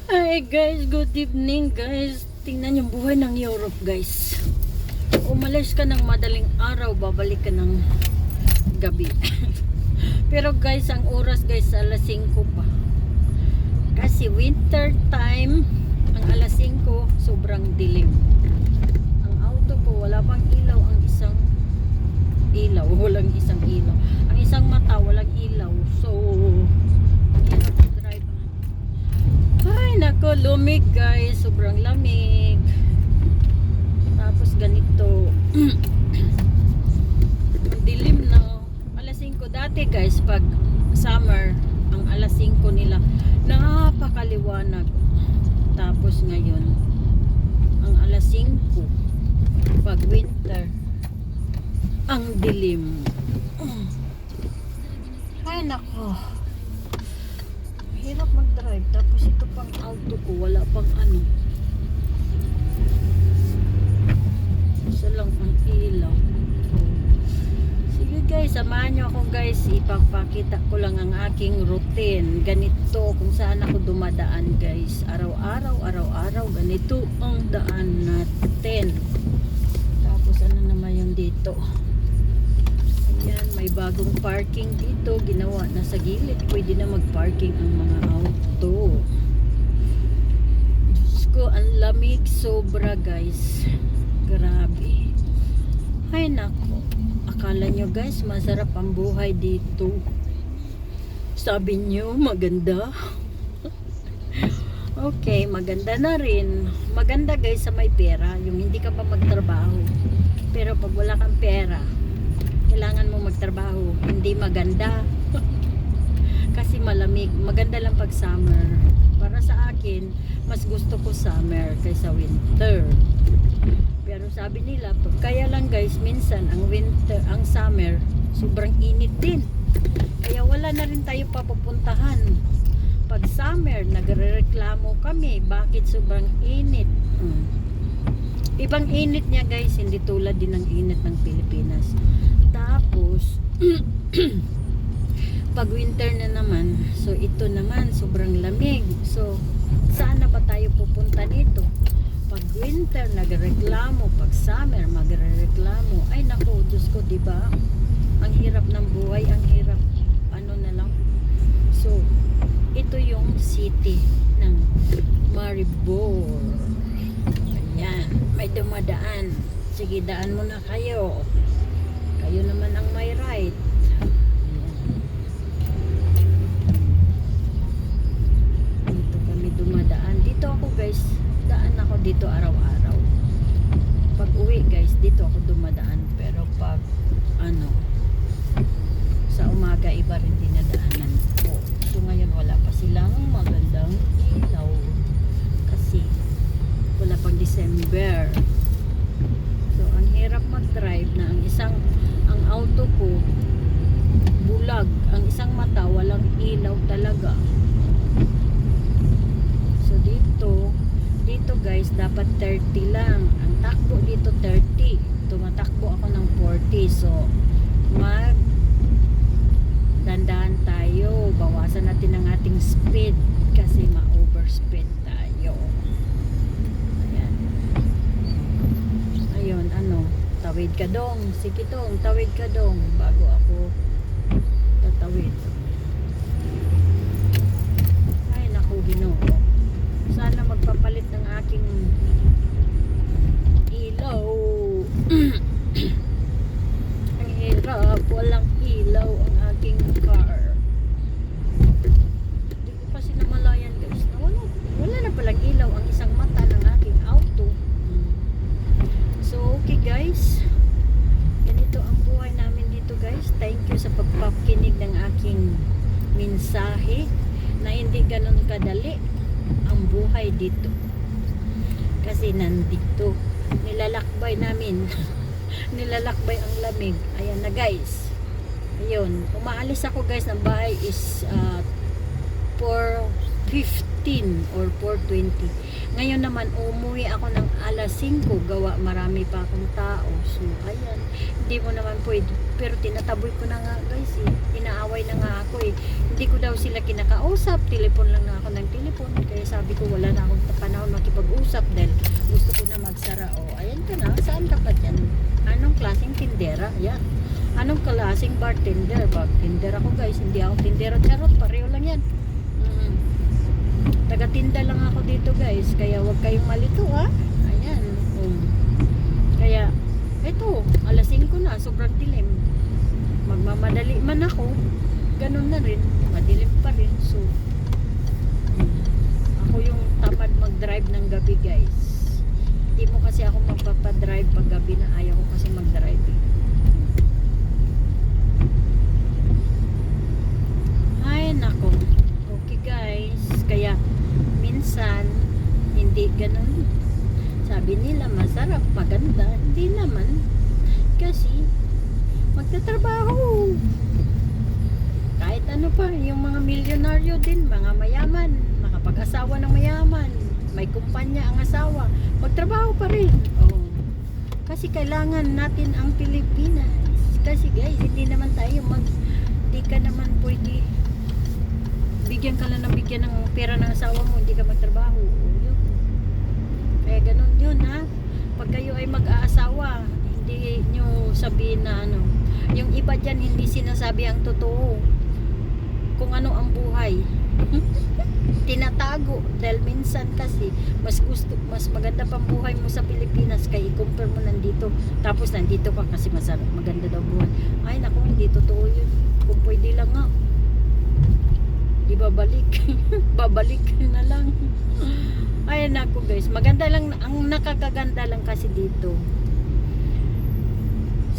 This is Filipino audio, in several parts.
Hi guys, good evening guys. Tingnan yung buhay ng Europe guys. Umalis ka ng madaling araw, babalik ka ng gabi. Pero guys, ang oras guys, alas 5 pa. Kasi winter time, ang alas 5, sobrang dilim. Ang auto ko, wala pang ilaw, ang isang ilaw, walang isang ilaw. Ang isang mata, walang ilaw. So, ay nako, lumig guys, sobrang lamig. Tapos ganito ang dilim na alas 5 dati guys. Pag summer, ang alas 5 nila napakaliwanag. Tapos ngayon ang alas 5 pag winter, ang dilim. Ay nako, hirap mag-drive. Tapos ito pang auto ko, wala pang ano. Isa lang ang ilaw. Sige guys, samahan nyo ako guys. Ipapakita ko lang ang aking routine. Ganito kung saan ako dumadaan guys. Araw-araw, ganito ang daan natin. Tapos ano naman yung dito. Ayan, may bagong parking dito. Ginawa na sa gilid. Pwede na mag-parking ang mga auto. Diyos ko, ang lamig sobra guys. Grabe. Ay nako. Akala nyo guys, masarap ang buhay dito. Sabi nyo, maganda. Okay, maganda na rin. Maganda guys sa may pera. Yung hindi ka pa magtrabaho. Pero pag wala kang pera, kailangan mo magtrabaho, hindi maganda. Kasi malamig. Maganda lang pag summer. Para sa akin, mas gusto ko summer kaysa winter. Pero sabi nila, kaya lang guys, minsan ang winter, ang summer, sobrang init din. Kaya wala na rin tayo papupuntahan. Pag summer, nagrereklamo kami, bakit sobrang init? Ibang init niya guys, hindi tulad din ng init ng Pilipinas. Tapos pag winter na naman, so ito naman sobrang lamig. So saan na ba tayo pupunta nito? Pag winter nagrereklamo, pag summer magrereklamo. Ay nako, Diyos ko, diba? Ang hirap ng buhay, ang hirap ano na lang. So ito yung city ng Maribor. Ayan, may dumadaan. Sige, daan mo na kayo. Kayo naman ang may right. Dito kami dumadaan. Dito ako guys, daan ako dito araw-araw. Pag uwi guys, dito ako dumadaan. Pero pag ano, sa umaga iba rin dinadaanan ko. So ngayon wala pa silang magandang ilaw. Kasi wala pang December. So ang hirap mag-drive na ang auto ko bulag, ang isang mata walang ilaw talaga. So dito guys dapat 30 lang ang takbo dito, 30. Tumatakbo ako ng 40. So mag dandahan tayo, bawasan natin ang ating speed kasi ma-overspeed tayo. Ayun, ano, tawid ka dong. Sige dong, tawid ka dong bago ako tatawid. Ay naku, Ginoo. Sana magpapalit ng aking ilaw. Ang hirap, walang ilaw ang aking car. Hindi ko kasi namalayan guys na wala na palang ilaw ang isang mata ng aking auto. So okay guys, ganito ang buhay namin dito guys. Thank you sa pagpakinig ng aking mensahe na hindi ganun kadali ang buhay dito. Kasi nandito nilalakbay namin nilalakbay ang lamig. Ayan na guys. Ayun, umaalis ako guys ng bahay is 4:15 4:15 or 4:20. Ngayon naman, umuwi ako ng alas 5, gawa marami pa akong tao. So, ayan, hindi mo naman pwede. Pero tinataboy ko na nga guys eh. Inaaway na nga ako eh. Hindi ko daw sila kinakausap. Telepon lang na ako ng telepon. Kaya sabi ko, wala na akong panahon makipag-usap dahil gusto ko na magsara. O, ayan ka na. Saan ka pa dyan? Anong klaseng tindera? Ayan. Anong klaseng bartender? Bartender ako guys. Hindi ako tindera. Charot, pareho lang yan. Taga-tinda lang ako dito guys. Kaya wag kayong malito ha. Ayan. Kaya, eto, alas 5 na. Sobrang dilim. Magmamadali man ako. Ganun na rin. Madilim pa rin. So, ako yung tamad mag-drive ng gabi guys. Hindi mo kasi ako magpapadrive pag gabi na. Ayaw ko kasi mag-drive eh. Ay, nako. Okay guys. Kaya, minsan, hindi ganun. Sabi nila, masarap, maganda. Hindi naman. Kasi, magtatrabaho. Kahit ano pa, yung mga milyonaryo din, mga mayaman, makapag-asawa ng mayaman, may kumpanya ang asawa, magtrabaho pa rin. Oh. Kasi kailangan natin ang Pilipinas. Kasi guys, hindi naman tayo hindi ka naman pwede bigyan ka lang ng bigyan ng pera ng asawa mo, hindi ka magtrabaho. Yun. Kaya ganun yun ha. Pag kayo ay mag-aasawa, hindi nyo sabihin na ano. Yung iba dyan, hindi sinasabi ang totoo. Kung ano ang buhay. Tinatago. Dahil minsan kasi, mas maganda pang buhay mo sa Pilipinas kaya i-compare mo nandito. Tapos nandito ka kasi masarap, maganda daw buhay. Ay naku, hindi totoo yun. Kung pwede lang nga. Di babalik. Babalik na lang. Ay naku guys, maganda lang, ang nakakaganda lang kasi dito.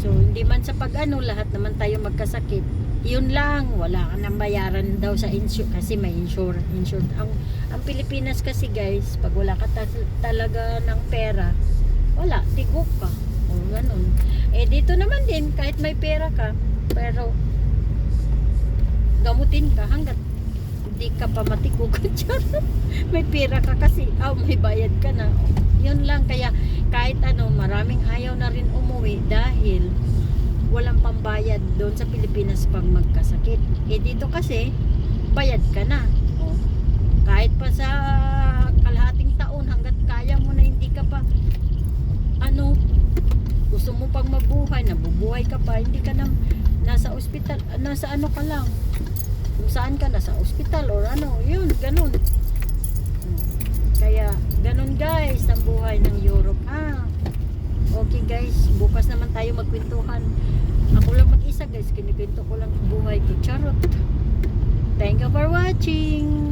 So hindi man sa pag-ano, lahat naman tayo magkasakit. Yun lang, wala ka nang bayaran daw sa insure kasi may insure. Ang Pilipinas kasi guys, pag wala ka talaga ng pera, wala, tigok ka. O ganun. Eh dito naman din, kahit may pera ka, pero gamutin ka hanggat hindi ka pa matikok. May pera ka kasi, may bayad ka na. Yun lang, kaya kahit ano, maraming ayaw na rin umuwi dahil walang pambayad doon sa Pilipinas pag magkasakit. Eh dito kasi, bayad ka na. O, kahit pa sa kalahating taon, hanggat kaya mo na hindi ka pa, gusto mo pang mabuhay, nabubuhay ka pa, hindi ka na nasa ospital, nasa ano ka lang. Kung saan ka, nasa ospital or ano, yun, ganun. Kaya, ganun guys, ang buhay ng Europe. Okay guys, bukas naman tayo magkwentuhan. Ako lang mag-isa guys, kinikwento ko lang ang buhay ko. Charot. Thank you for watching.